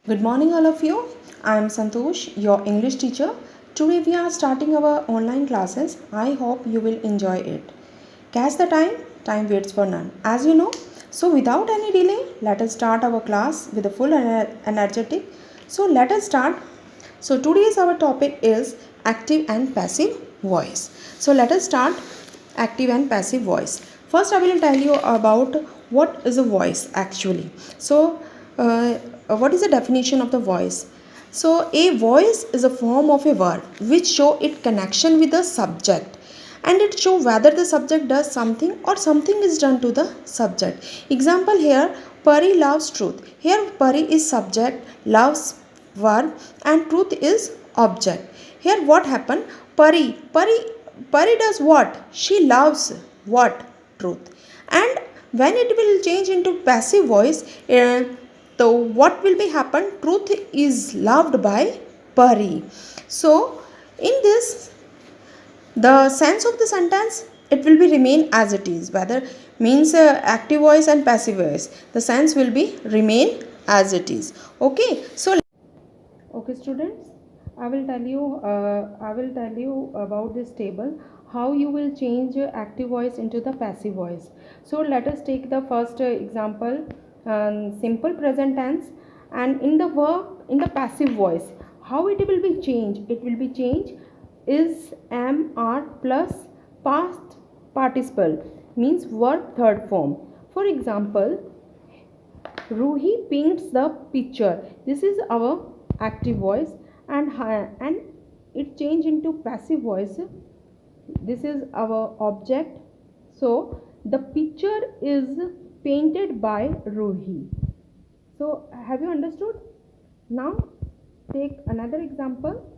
Good morning, all of you. I am Santosh, your English teacher. Today we are starting our online classes. I hope you will enjoy it. Catch the time, time waits for none. As you know, so without any delay, let us start our class with a full energetic. So let us start. So today's our topic is active and passive voice. So let us start active and passive voice. First I will tell you about what is a voice actually. So what is the definition of the voice? So a voice is a form of a word which show its connection with the subject, and it show whether the subject does something or something is done to the subject. Example here, Pari loves truth. Here Pari is subject, loves verb, and truth is object. Here what happened? Pari does what? She loves what? Truth. And when it will change into passive voice, so what will be happen? Truth is loved by Pari. So in this, the sense of the sentence, it will be remain as it is, whether means active voice and passive voice, the sense will be remain as it is. Okay, so okay students, I will tell you about this table, how you will change active voice into the passive voice. So let us take the first example, simple present tense, and in the verb, in the passive voice, how it will be changed? It will be changed is, am, are plus past participle, means verb third form. For example, Ruhi paints the picture. This is our active voice, and it change into passive voice. This is our object. So the picture is painted by Ruhi. So have you understood? Now take another example.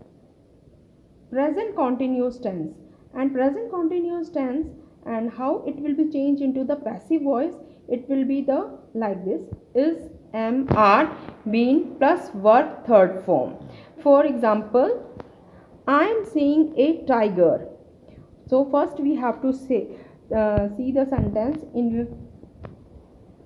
Present continuous tense, and present continuous tense, and how it will be changed into the passive voice, it will be the like this, is, am, are, been plus verb third form. For example, I am seeing a tiger. So first we have to say, see the sentence in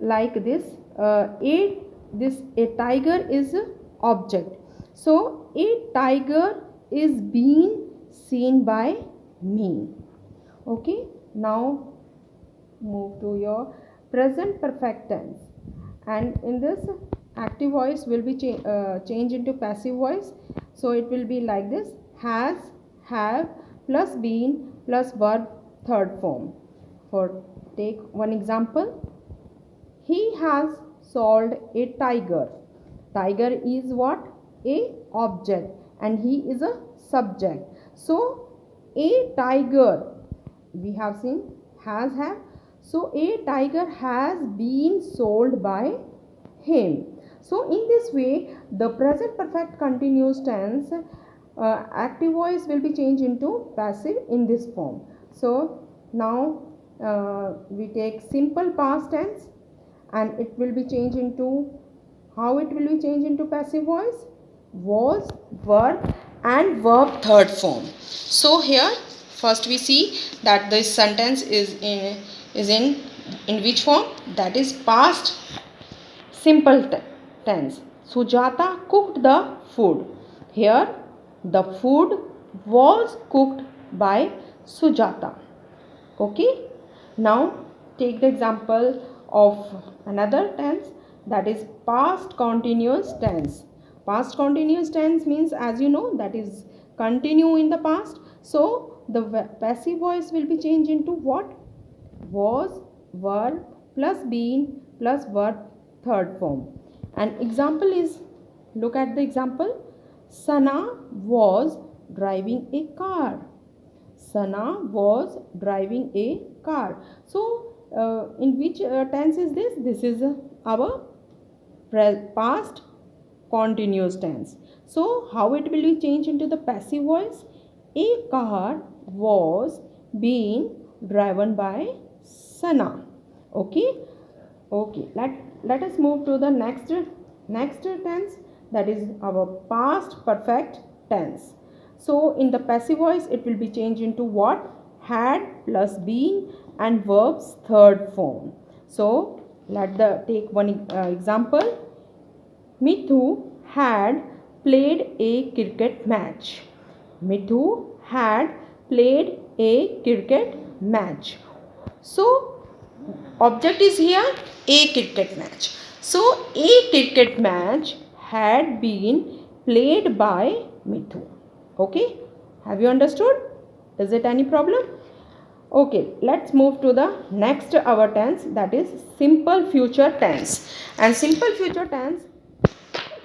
like this, a tiger is object. So a tiger is being seen by me. Okay, now move to your present perfect tense, and in this, active voice will be changed into passive voice. So it will be like this, has, have plus been plus verb third form. For take one example, he has solved a tiger. Tiger is what? A object, and he is a subject. So a tiger, we have seen has, have. So a tiger has been sold by him. So in this way, the present perfect continuous tense, active voice will be changed into passive in this form. So now we take simple past tense, and it will be changed into, how it will be changed into passive voice? Was, verb, and verb third form. So here first we see that this sentence is in which form? That is past simple tense. Sujata cooked the food. Here the food was cooked by Sujata. Okay, now take the example of another tense, that is past continuous tense. Past continuous tense means, as you know, that is continue in the past. So the passive voice will be changed into what? Was, verb plus been plus verb third form. An example is, look at the example, Sana was driving a car. Sana was driving a car. So in which tense is this? This is our past continuous tense. So how it will be changed into the passive voice? A car was being driven by Sana. Okay, let us move to the next tense, that is our past perfect tense. So in the passive voice, it will be changed into what? Had plus been and verbs third form. So take one example. Mithu had played a cricket match. Mithu had played a cricket match. So object is here a cricket match. So a cricket match had been played by Mithu. Okay, have you understood? Is it any problem? Okay, let's move to the next our tense, that is simple future tense. And simple future tense,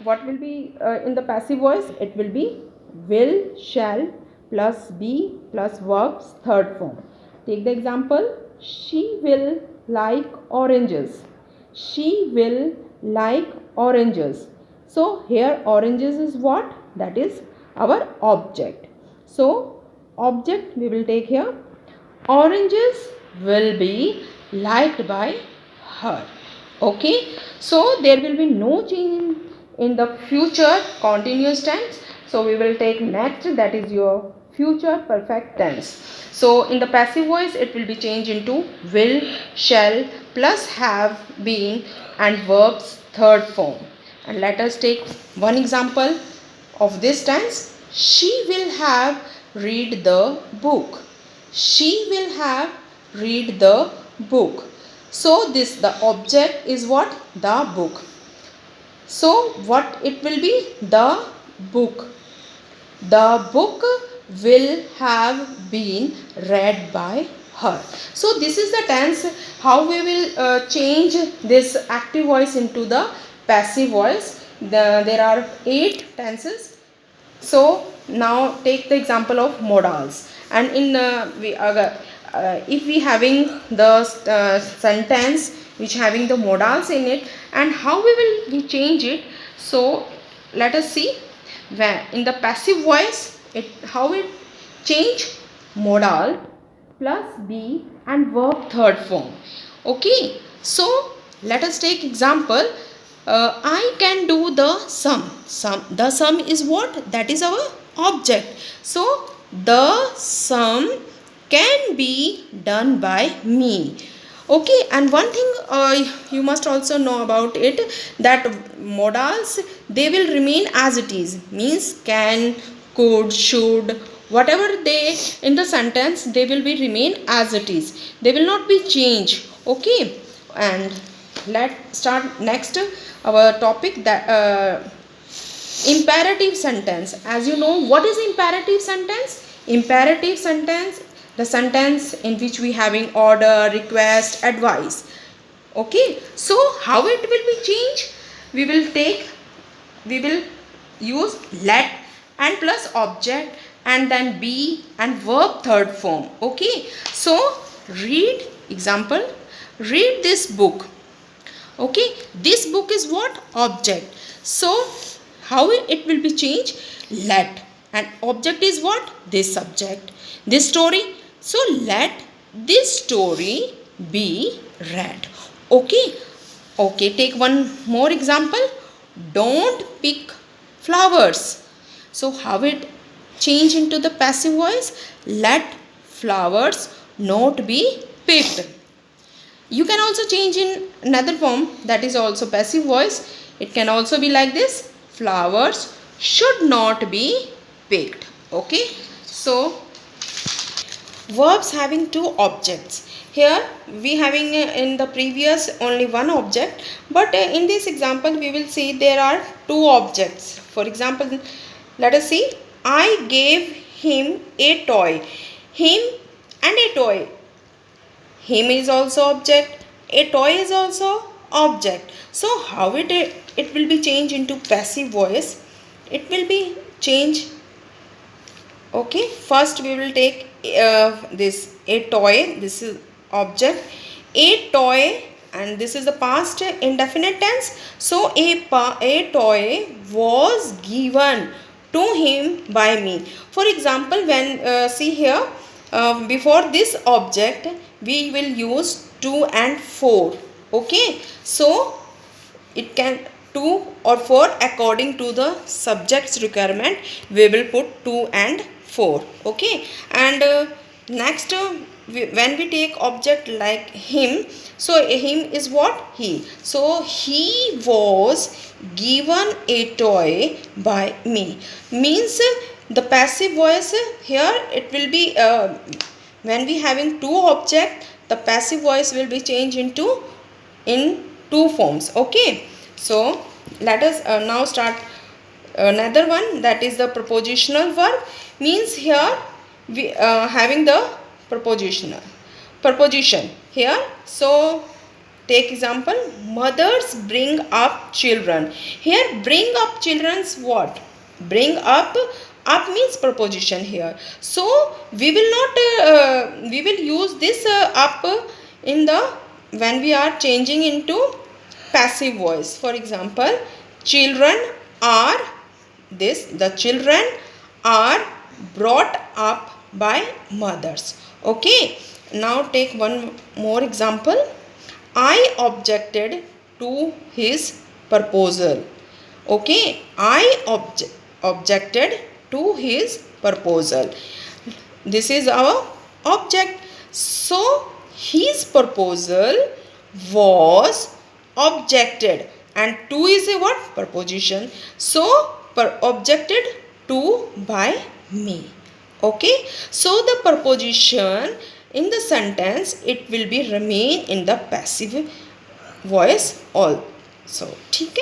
what will be in the passive voice? It will be will, shall plus be plus verbs third form. Take the example, she will like oranges. She will like oranges. So here oranges is what? That is our object. So object we will take here. Oranges will be liked by her. Okay, so there will be no change in the future continuous tense. So we will take next, that is your future perfect tense. So in the passive voice it will be changed into will, shall plus have, been and verbs third form. And let us take one example of this tense. She will have read the book. She will have read the book. So this the object is what? The book. So what it will be? The book. The book will have been read by her. So this is the tense how we will change this active voice into the passive voice. There are 8 tenses. So now take the example of modals. And in if we having the sentence which having the modals in it, and how we will change it. So let us see where in the passive voice how it change modal plus be and verb third form. Okay, so let us take example. I can do the sum. The sum is what? That is our object. So the sum can be done by me. Okay, and one thing you must also know about it, that modals they will remain as it is, means can, could, should, whatever they in the sentence they will be remain as it is, they will not be changed. Okay, and let's start next our topic, that imperative sentence. As you know, what is imperative sentence? Imperative sentence, the sentence in which we having order, request, advice. Okay, so how it will be changed? We will use let and plus object and then be and verb third form. Okay, so read, example, read this book. Okay, this book is what? Object. So how it will be changed? Let, and object is what? This subject, this story. So let this story be read. Okay, okay, take one more example. Don't pick flowers. So how it change into the passive voice? Let flowers not be picked. You can also change in another form, that is also passive voice. It can also be like this: flowers should not be picked. Okay, so verbs having 2 objects. Here we having in the previous only one object, but in this example we will see there are 2 objects. For example, let us see, I gave him a toy. Him and a toy. Him is also object, a toy is also object. So how it will be changed into passive voice? It will be changed. Okay, first we will take this a toy, this is object, a toy, and this is the past indefinite tense. So a toy was given to him by me. For example, when see here, before this object we will use 2 and 4. Okay, so it can 2 or 4 according to the subject's requirement, we will put 2 and 4. Okay, and next when we take object like him, so him is what? He. So he was given a toy by me. Means the passive voice here, it will be when we having two object, the passive voice will be changed into in two forms. Okay, so let us now start another one, that is the prepositional verb. Means here we having the preposition here. So take example, mothers bring up children. Here bring up children's what? Bring up means preposition here. So we will not we will use this up in the when we are changing into passive voice. For example, children are this, the children are brought up by mothers. Okay, now take one more example. I objected to his proposal. Okay, I objected to his proposal. This is our object. So his proposal was objected, and to is a what? Preposition. So objected to by me. Okay, so the preposition in the sentence, it will be remain in the passive voice also. ठीक है.